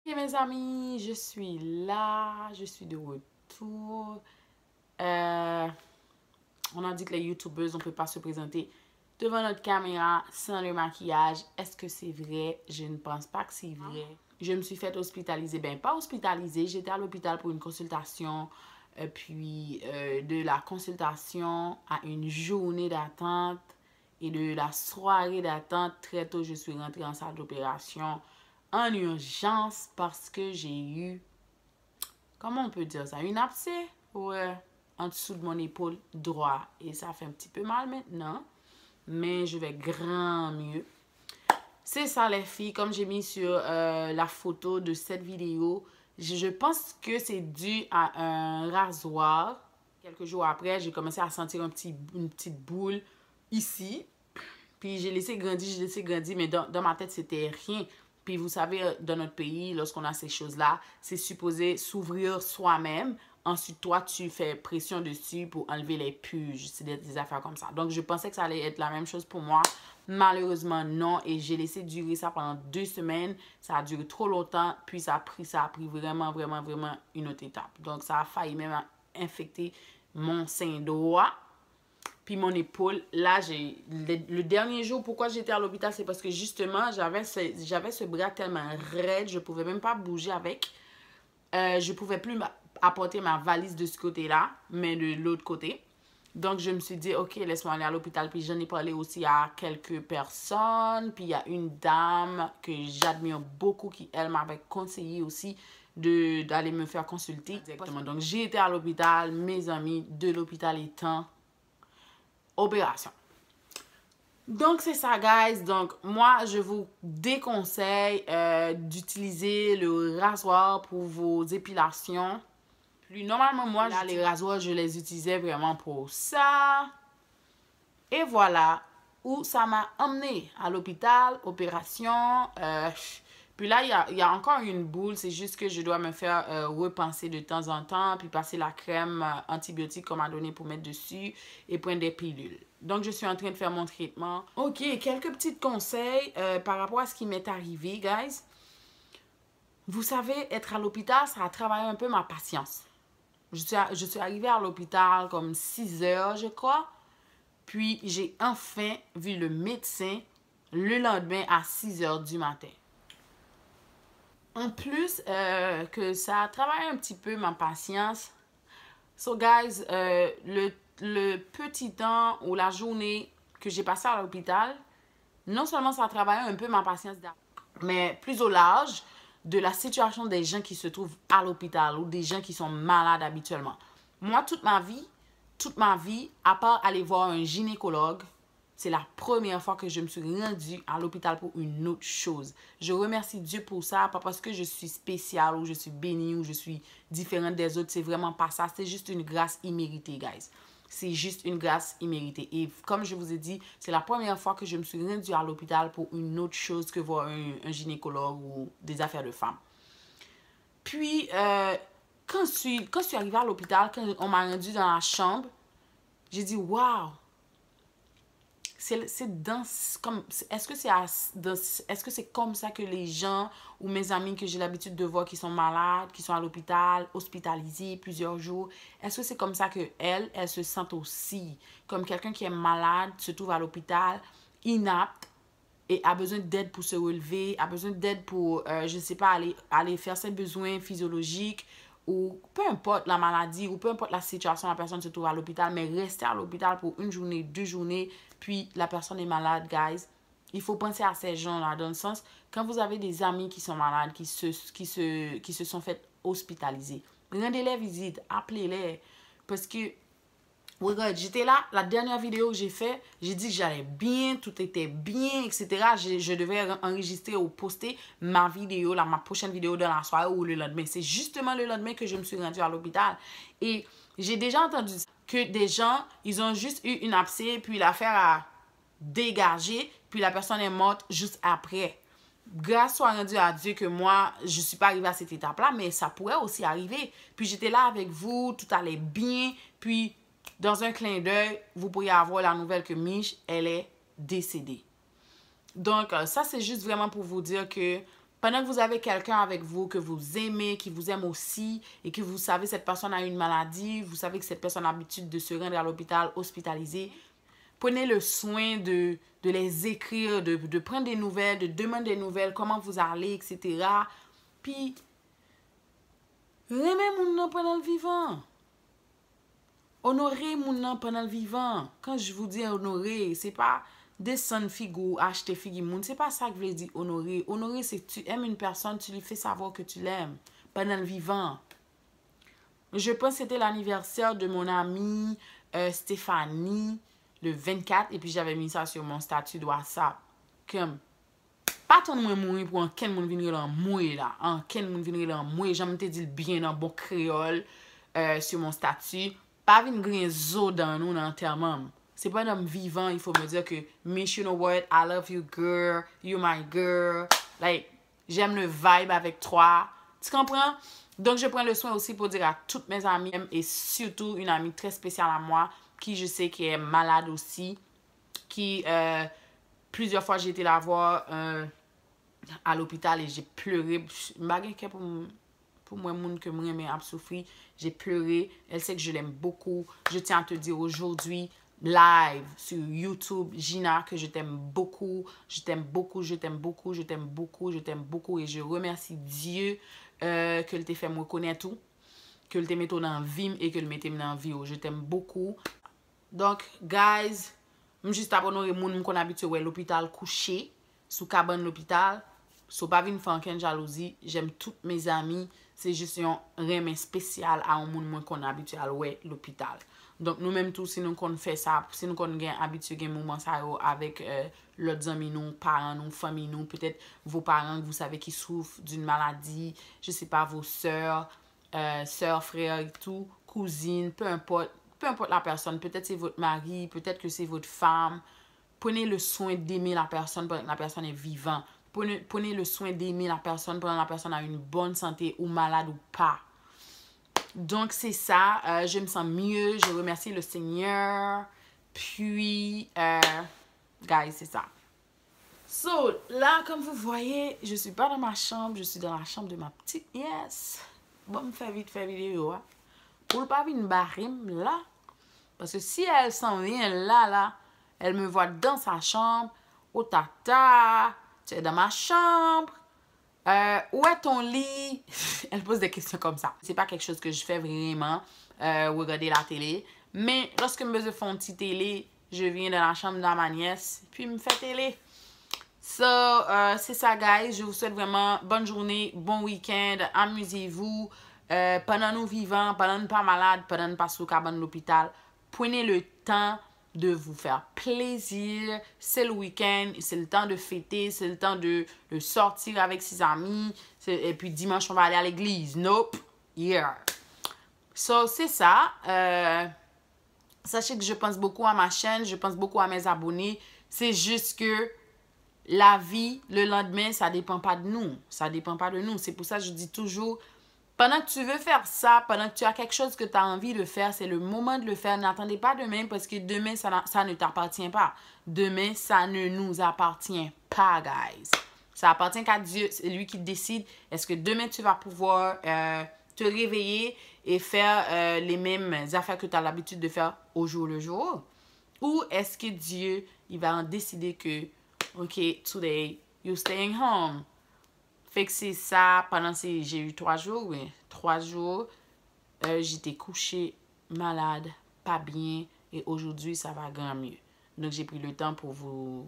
Et mes amis, je suis là, je suis de retour. On a dit que les youtubeuses, on ne peut pas se présenter devant notre caméra sans le maquillage. Est-ce que c'est vrai? Je ne pense pas que c'est vrai. Je me suis fait hospitaliser. Ben, pas hospitaliser, j'étais à l'hôpital pour une consultation. Puis de la consultation à une journée d'attente et de la soirée d'attente, très tôt, je suis rentrée en salle d'opération en urgence parce que j'ai eu, comment on peut dire ça, une abcès en dessous de mon épaule droit. Et ça fait un petit peu mal maintenant, mais je vais grand mieux. C'est ça les filles, comme j'ai mis sur la photo de cette vidéo, je pense que c'est dû à un rasoir. Quelques jours après, j'ai commencé à sentir une petite boule ici. Puis j'ai laissé grandir, mais dans ma tête, c'était rien. Puis vous savez, dans notre pays, lorsqu'on a ces choses-là, c'est supposé s'ouvrir soi-même. Ensuite, toi, tu fais pression dessus pour enlever les puges. C'est des affaires comme ça. Donc, je pensais que ça allait être la même chose pour moi. Malheureusement, non. Et j'ai laissé durer ça pendant 2 semaines. Ça a duré trop longtemps. Puis, ça a pris vraiment une autre étape. Donc, ça a failli même infecter mon sein droit. Puis mon épaule, là, le dernier jour, pourquoi j'étais à l'hôpital, c'est parce que justement, j'avais ce bras tellement raide, je ne pouvais même pas bouger avec. Je ne pouvais plus apporter ma valise de ce côté-là, mais de l'autre côté. Donc, je me suis dit, OK, laisse-moi aller à l'hôpital. Puis j'en ai parlé aussi à quelques personnes. Puis il y a une dame que j'admire beaucoup qui, elle, m'avait conseillé aussi d'aller me faire consulter. Exactement. Donc, j'ai été à l'hôpital, mes amis, de l'hôpital étant opération. Donc, c'est ça, guys. Donc, moi, je vous déconseille d'utiliser le rasoir pour vos épilations. Puis, normalement, moi, là, les rasoirs, je les utilisais vraiment pour ça. Et voilà où ça m'a emmené à l'hôpital, opération. Puis là, il y a encore une boule. C'est juste que je dois me faire repenser de temps en temps. Puis passer la crème antibiotique qu'on m'a donnée pour mettre dessus. Et prendre des pilules. Donc, je suis en train de faire mon traitement. OK, quelques petits conseils par rapport à ce qui m'est arrivé, guys. Vous savez, être à l'hôpital, ça a travaillé un peu ma patience. Je suis arrivée à l'hôpital comme 6 heures, je crois. Puis, j'ai enfin vu le médecin le lendemain à 6 heures du matin. En plus que ça a travaillé un petit peu ma patience. So, guys, le petit temps ou la journée que j'ai passé à l'hôpital, non seulement ça a travaillé un peu ma patience, mais plus au large de la situation des gens qui se trouvent à l'hôpital ou des gens qui sont malades habituellement. Moi, toute ma vie, à part aller voir un gynécologue, c'est la première fois que je me suis rendue à l'hôpital pour une autre chose. Je remercie Dieu pour ça, pas parce que je suis spéciale ou je suis bénie ou je suis différente des autres. C'est vraiment pas ça. C'est juste une grâce imméritée, guys. C'est juste une grâce imméritée. Et comme je vous ai dit, c'est la première fois que je me suis rendue à l'hôpital pour une autre chose que voir un gynécologue ou des affaires de femmes. Puis, quand je suis arrivée à l'hôpital, quand on m'a rendue dans la chambre, j'ai dit, waouh! Est-ce que c'est comme ça que les gens ou mes amis que j'ai l'habitude de voir qui sont malades, qui sont à l'hôpital, hospitalisés plusieurs jours, est-ce que c'est comme ça qu'elles se sentent aussi? Comme quelqu'un qui est malade, se trouve à l'hôpital, inapte, et a besoin d'aide pour se relever, a besoin d'aide pour, je ne sais pas, aller faire ses besoins physiologiques, ou peu importe la maladie, ou peu importe la situation, la personne se trouve à l'hôpital, mais rester à l'hôpital pour 1 journée, 2 journées, puis la personne est malade, guys. Il faut penser à ces gens-là, dans le sens, quand vous avez des amis qui sont malades, qui se sont fait hospitaliser, rendez-les visite, appelez-les, parce que regarde, j'étais là, la dernière vidéo que j'ai fait, j'ai dit que j'allais bien, tout était bien, etc. Je devais enregistrer ou poster ma vidéo, ma prochaine vidéo dans la soirée ou le lendemain. C'est justement le lendemain que je me suis rendue à l'hôpital. Et j'ai déjà entendu que des gens, ils ont juste eu une abcès, puis l'affaire a dégagé, puis la personne est morte juste après. Grâce soit rendue à Dieu que moi, je ne suis pas arrivée à cette étape-là, mais ça pourrait aussi arriver. Puis j'étais là avec vous, tout allait bien, puis dans un clin d'œil, vous pourriez avoir la nouvelle que Mich, elle est décédée. Donc, ça, c'est juste vraiment pour vous dire que Pendant que vous avez quelqu'un avec vous que vous aimez, qui vous aime aussi, et que vous savez cette personne a une maladie, vous savez que cette personne a l'habitude de se rendre à l'hôpital hospitalisé, prenez le soin de les écrire, de prendre des nouvelles, de demander des nouvelles, comment vous allez, etc. Puis, remet moun nan pendant le vivant. Honorer moun nan pendant le vivant. Quand je vous dis honorer, c'est pas descendre figou, acheter figi moun. C'est pas ça que je veux dire honorer. Honorer, c'est que tu aimes une personne, tu lui fais savoir que tu l'aimes pendant le vivant. Je pense que c'était l'anniversaire de mon amie Stéphanie, le 24, et puis j'avais mis ça sur mon statut de WhatsApp. Comme, pas ton mwen mourir pour un ken moun vinre lan mourir là. Un ken moun vinre lan mourir. J'aime te dire bien en bon créole sur mon statut. Pas vin gren zo dans nous dans enterrement. C'est pas un homme vivant, il faut me dire que, Miss, you know what, I love you, girl, you're my girl. Like, j'aime le vibe avec toi. Tu comprends? Donc, je prends le soin aussi pour dire à toutes mes amies, et surtout une amie très spéciale à moi, qui je sais qui est malade aussi, qui, plusieurs fois, j'ai été la voir à l'hôpital et j'ai pleuré. Je pour moi, moun que moi, mais a souffri, j'ai pleuré. Elle sait que je l'aime beaucoup. Je tiens à te dire aujourd'hui, live sur YouTube, Gina, que je t'aime beaucoup. Je t'aime beaucoup, je t'aime beaucoup, je t'aime beaucoup, je t'aime beaucoup. Et je remercie Dieu que t'ait fait me connaître tout, que t'ait mis dans la vie et que le mette dans la vie. Je t'aime beaucoup. Donc, guys, juste à honorer moun qu'on habite à l'hôpital couché, sous cabane l'hôpital. So pas vin faire aucune jalousie. J'aime toutes mes amies. C'est juste un remè spécial à un monde qu'on habitué à l'hôpital. Donc nous-mêmes tous, si nous qu'on fait ça, si nous qu'on gen habitué gen moment ça avec l'autres amis nous, parents nous, famille nous, peut-être vos parents que vous savez qui souffrent d'une maladie, je sais pas, vos sœurs, frères et tout, cousines, peu importe la personne, peut-être c'est votre mari, peut-être que c'est votre femme. Prenez le soin d'aimer la personne pendant que la personne est vivante. Prenez le soin d'aimer la personne pendant que la personne a une bonne santé ou malade ou pas. Donc, c'est ça. Je me sens mieux. Je remercie le Seigneur. Puis, guys, c'est ça. So, là, comme vous voyez, je suis pas dans ma chambre. Je suis dans la chambre de ma petite nièce. Bon, me faire vite faire vidéo. Hein? Pour ne pas venir me barrer là. Parce que si elle s'en vient là, elle me voit dans sa chambre. Oh, tata. Tu es dans ma chambre. Où est ton lit? Elle pose des questions comme ça. C'est pas quelque chose que je fais vraiment. Regarder la télé. Mais lorsque je fais une petite télé, je viens dans la chambre de ma nièce. Puis me fais télé. So, c'est ça, guys. Je vous souhaite vraiment bonne journée, bon week-end. Amusez-vous. Pendant nous vivants, pendant nous pas malades, pendant nous pas sous cabane de l'hôpital. Prenez le temps de vous faire plaisir. C'est le week-end, c'est le temps de fêter, c'est le temps de sortir avec ses amis. Et puis dimanche, on va aller à l'église. Nope. Yeah. So, c'est ça. Sachez que je pense beaucoup à ma chaîne, je pense beaucoup à mes abonnés. C'est juste que la vie, le lendemain, ça dépend pas de nous. Ça dépend pas de nous. C'est pour ça que je dis toujours, pendant que tu veux faire ça, pendant que tu as quelque chose que tu as envie de faire, c'est le moment de le faire. N'attendez pas demain parce que demain, ça ne t'appartient pas. Demain, ça ne nous appartient pas, guys. Ça appartient qu'à Dieu. C'est lui qui décide. Est-ce que demain, tu vas pouvoir te réveiller et faire les mêmes affaires que tu as l'habitude de faire au jour le jour? Ou est-ce que Dieu, il va en décider que, OK, today, you're staying home. Fait que c'est ça, pendant j'ai eu 3 jours, oui. 3 jours, j'étais couchée, malade, pas bien. Et aujourd'hui, ça va grand mieux. Donc, j'ai pris le temps pour vous,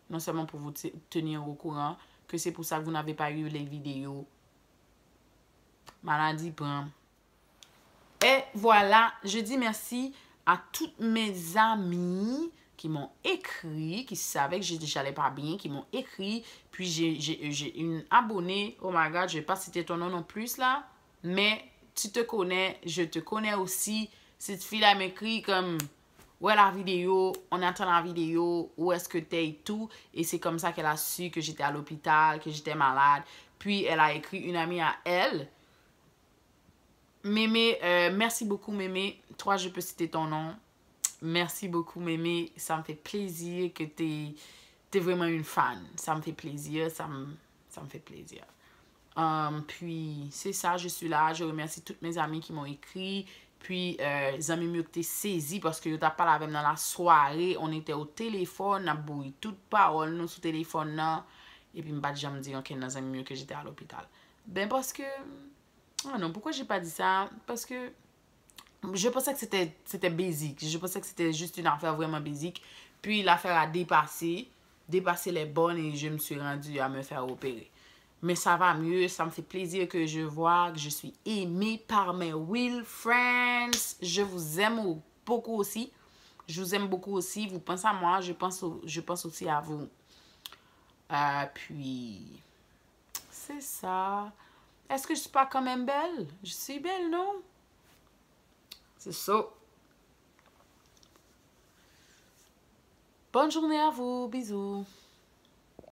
non seulement pour vous tenir au courant, que c'est pour ça que vous n'avez pas eu les vidéos. Maladie prend. Et voilà, je dis merci à toutes mes amies qui m'ont écrit, qui savaient que j'allais pas bien, qui m'ont écrit. Puis j'ai une abonnée, oh my god, je vais pas citer ton nom non plus là, mais tu te connais, je te connais aussi. Cette fille-là m'écrit comme, ouais la vidéo, on attend la vidéo, où est-ce que t'es et tout. Et c'est comme ça qu'elle a su que j'étais à l'hôpital, que j'étais malade. Puis elle a écrit une amie à elle. Mémé, merci beaucoup Mémé. Toi, je peux citer ton nom. Merci beaucoup, Mémé. Ça me fait plaisir que t'es vraiment une fan. Ça me fait plaisir. Ça me fait plaisir. Puis, c'est ça, je suis là. Je remercie toutes mes amies qui m'ont écrit. Puis, les amis m'ont été saisis parce que je t'ai parlé avec dans la soirée. On était au téléphone, on a bouillé toute parole, nous, sur le téléphone, là. Et puis, je me dis, ok, nos amis que j'étais à l'hôpital. Ben, parce que... Ah non, pourquoi j'ai pas dit ça? Parce que je pensais que c'était basique. Je pensais que c'était juste une affaire vraiment basique. Puis, l'affaire a dépassé les bornes et je me suis rendue à me faire opérer. Mais ça va mieux, ça me fait plaisir que je vois que je suis aimée par mes real friends. Je vous aime beaucoup aussi. Je vous aime beaucoup aussi. Vous pensez à moi, je pense aussi à vous. Puis, c'est ça. Est-ce que je suis pas quand même belle? Je suis belle, non? C'est ça. Bonne journée à vous. Bisous.